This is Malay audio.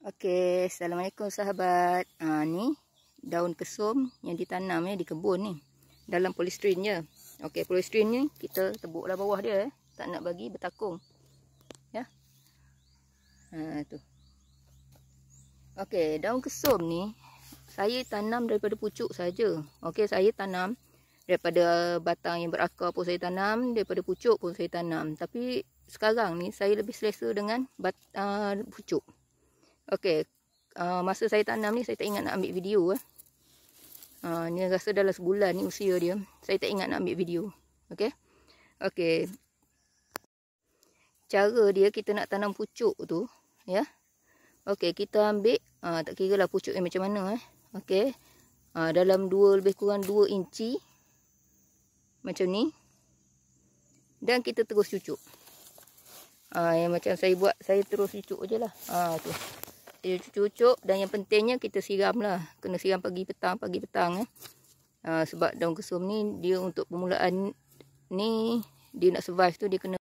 Okey, Assalamualaikum sahabat. Ni daun kesum yang ditanam di kebun ni. Dalam polystyrene je. Okey, polystyrene ni kita tebuklah bawah dia tak nak bagi bertakung. Ya. Tu. Okey, daun kesum ni saya tanam daripada pucuk saja. Okey, saya tanam daripada batang yang berakar pun saya tanam, daripada pucuk pun saya tanam. Tapi sekarang ni saya lebih selesa dengan pucuk. Okey, masa saya tanam ni saya tak ingat nak ambil video. Ni rasa dalam sebulan ni usia dia. Saya tak ingat nak ambil video. Okey. Okey. Cara dia kita nak tanam pucuk tu, ya. Okey, kita ambil tak kira lah pucuk yang macam mana Okey. Dalam lebih kurang 2 inci. Macam ni. Dan kita terus cucuk. Yang macam saya buat, saya terus cucuk je lah. Tu. Saya cucuk dan yang pentingnya kita siram lah. Kena siram pagi petang. Sebab daun kesum ni dia untuk permulaan ni dia nak survive tu dia kena